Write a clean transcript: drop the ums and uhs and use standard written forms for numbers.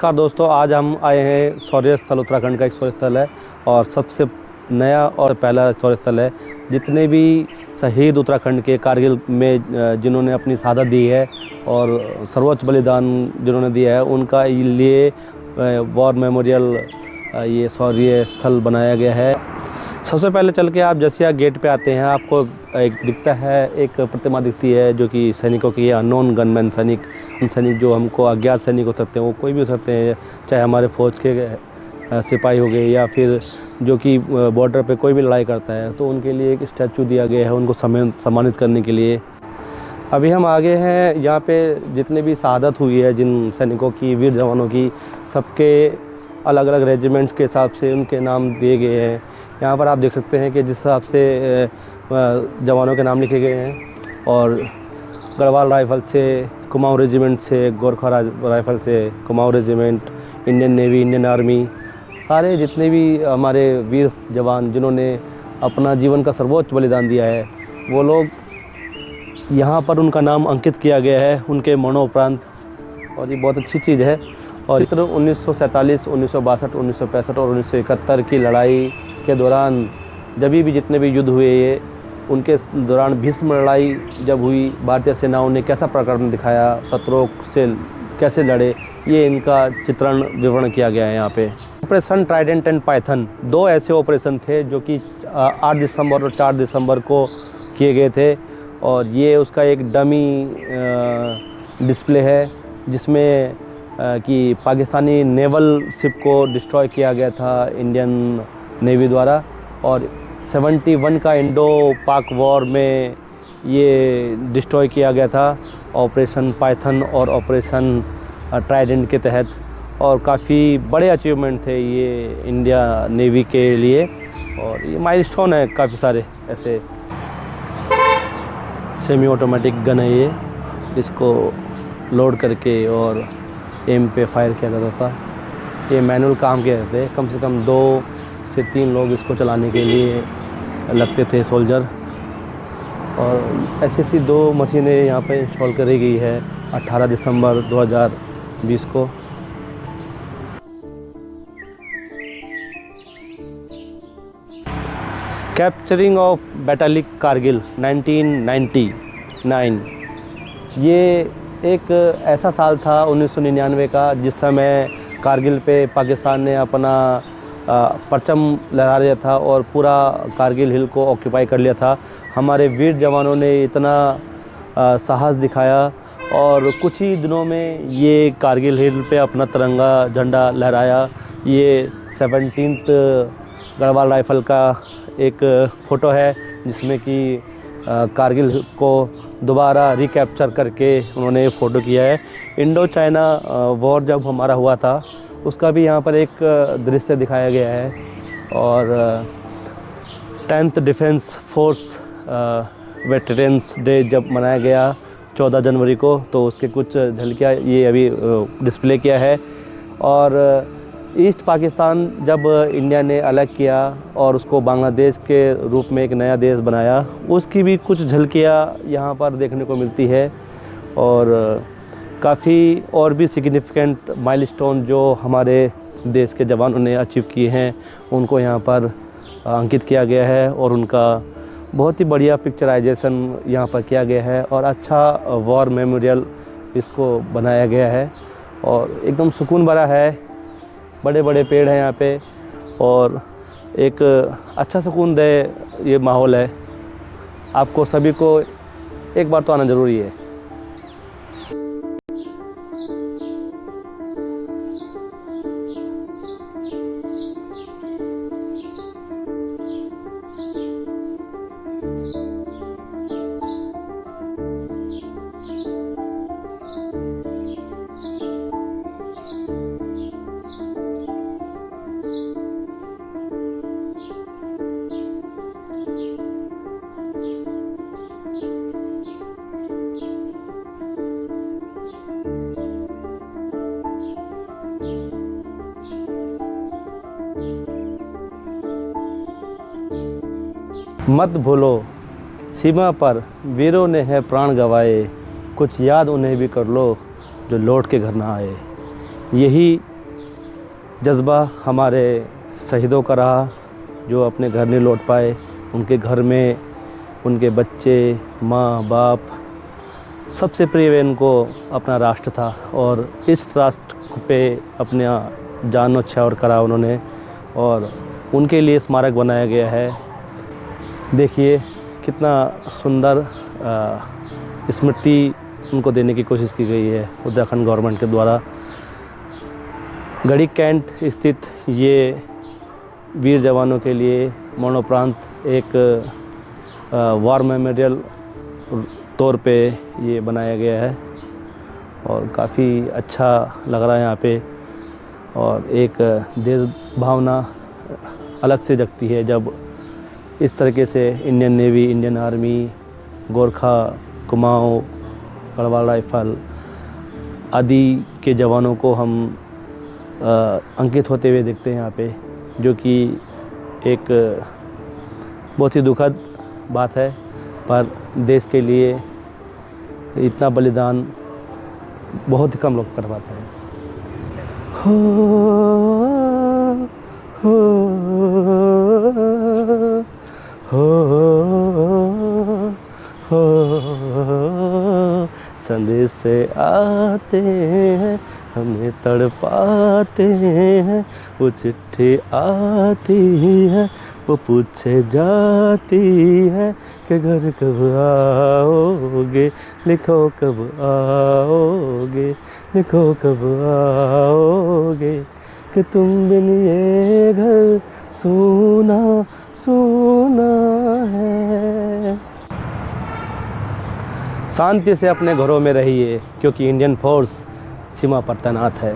नमस्कार दोस्तों, आज हम आए हैं शौर्य स्थल। उत्तराखंड का एक शौर्य स्थल है और सबसे नया और पहला शौर्य स्थल है। जितने भी शहीद उत्तराखंड के कारगिल में जिन्होंने अपनी शहादत दी है और सर्वोच्च बलिदान जिन्होंने दिया है, उनका लिए वॉर मेमोरियल ये शौर्य स्थल बनाया गया है। सबसे पहले चल के आप जैसे गेट पे आते हैं, आपको एक दिखता है, एक प्रतिमा दिखती है जो कि सैनिकों की है। अननोन गनमैन सैनिक जो हमको अज्ञात सैनिक हो सकते हैं, वो कोई भी हो सकते हैं, चाहे हमारे फ़ौज के सिपाही हो गए या फिर जो कि बॉर्डर पे कोई भी लड़ाई करता है, तो उनके लिए एक स्टैचू दिया गया है उनको सम्मानित करने के लिए। अभी हम आगे हैं, यहाँ पे जितने भी शहादत हुई है जिन सैनिकों की, वीर जवानों की, सबके अलग अलग रेजिमेंट्स के हिसाब से उनके नाम दिए गए हैं। यहाँ पर आप देख सकते हैं कि जिस हिसाब से जवानों के नाम लिखे गए हैं, और गढ़वाल राइफल से कुमाऊं रेजिमेंट से, गोरखा राइफल से Kumaon regiment, Indian navy, Indian army, सारे जितने भी हमारे वीर जवान जिन्होंने अपना जीवन का सर्वोच्च बलिदान दिया है, वो लोग यहाँ पर उनका नाम अंकित किया गया है उनके मरणोपरांत। और ये बहुत अच्छी चीज़ है। और 1947, 1962, 1965 और 1971 की लड़ाई के दौरान जब भी जितने भी युद्ध हुए, ये उनके दौरान भीष्म लड़ाई जब हुई, भारतीय सेनाओं ने कैसा प्रकरण दिखाया, शत्रुओं से कैसे लड़े, ये इनका चित्रण विवरण किया गया है यहाँ पे। ऑपरेशन ट्राइडेंट एंड पाइथन 2 ऐसे ऑपरेशन थे जो कि 8 दिसंबर और 4 दिसंबर को किए गए थे। और ये उसका एक डमी डिस्प्ले है जिसमें कि पाकिस्तानी नेवल शिप को डिस्ट्रॉय किया गया था इंडियन नेवी द्वारा। और 71 का इंडो पाक वॉर में ये डिस्ट्रॉय किया गया था ऑपरेशन पाइथन और ऑपरेशन ट्राइडेंट के तहत। और काफ़ी बड़े अचीवमेंट थे ये इंडिया नेवी के लिए, और ये माइलस्टोन है काफ़ी सारे ऐसे। सेमी ऑटोमेटिक गन है ये, इसको लोड करके और एम पे फायर किया जाता था। ये मैनुअल काम किया जाते हैं, कम से कम 2 से 3 लोग इसको चलाने के लिए लगते थे, सोल्जर। और ऐसी 2 मशीनें यहाँ पे इंस्टॉल करी गई है 18 दिसंबर 2020 को। कैप्चरिंग ऑफ बैटालिक कारगिल 1999, ये एक ऐसा साल था 1999 का जिस समय कारगिल पे पाकिस्तान ने अपना परचम लहरा लिया था और पूरा कारगिल हिल को ऑक्यूपाई कर लिया था। हमारे वीर जवानों ने इतना साहस दिखाया और कुछ ही दिनों में ये कारगिल हिल पे अपना तिरंगा झंडा लहराया। ये 17th गढ़वाल राइफल का एक फ़ोटो है जिसमें कि कारगिल को दोबारा रिकैप्चर करके उन्होंने फ़ोटो किया है। इंडो चाइना वॉर जब हमारा हुआ था उसका भी यहाँ पर एक दृश्य दिखाया गया है। और 10th defence force veterans day जब मनाया गया 14 जनवरी को, तो उसके कुछ झलकियाँ ये अभी डिस्प्ले किया है। और ईस्ट पाकिस्तान जब इंडिया ने अलग किया और उसको बांग्लादेश के रूप में एक नया देश बनाया, उसकी भी कुछ झलकियाँ यहाँ पर देखने को मिलती है। और काफ़ी और भी सिग्निफिकेंट माइलस्टोन जो हमारे देश के जवानों ने अचीव किए हैं उनको यहाँ पर अंकित किया गया है। और उनका बहुत ही बढ़िया पिक्चराइजेशन यहाँ पर किया गया है और अच्छा वॉर मेमोरियल इसको बनाया गया है। और एकदम सुकून भरा है, बड़े बड़े पेड़ हैं यहाँ पे और एक अच्छा सुकूनदेह ये माहौल है। आपको सभी को एक बार तो आना ज़रूरी है। मत भूलो सीमा पर वीरों ने है प्राण गंवाए, कुछ याद उन्हें भी कर लो जो लौट के घर ना आए। यही जज्बा हमारे शहीदों का रहा, जो अपने घर नहीं लौट पाए। उनके घर में उनके बच्चे, माँ बाप, सबसे प्रिय इनको अपना राष्ट्र था और इस राष्ट्र पे अपना जान न्यौछावर करा उन्होंने और उनके लिए स्मारक बनाया गया है। देखिए कितना सुंदर स्मृति उनको देने की कोशिश की गई है उत्तराखंड गवर्नमेंट के द्वारा। गढ़ी कैंट स्थित ये वीर जवानों के लिए मरणोपरांत एक वार मेमोरियल तौर पे ये बनाया गया है और काफ़ी अच्छा लग रहा है यहाँ पे। और एक देश भावना अलग से जगती है जब इस तरीके से Indian navy, Indian army, Gorkha, Kumaon, Garhwal rifle आदि के जवानों को हम अंकित होते हुए देखते हैं यहाँ पे, जो कि एक बहुत ही दुखद बात है। पर देश के लिए इतना बलिदान बहुत ही कम लोग कर पाते हैं। संदेश से आते हैं, हमें तड़पाते हैं, वो चिट्ठी आती है, वो पूछे जाती है कि घर कब आओगे, लिखो कब आओगे, लिखो कब आओगे, कि तुम बिन ये घर सूना सूना है। शांति से अपने घरों में रहिए, क्योंकि इंडियन फोर्स सीमा पर तैनात है।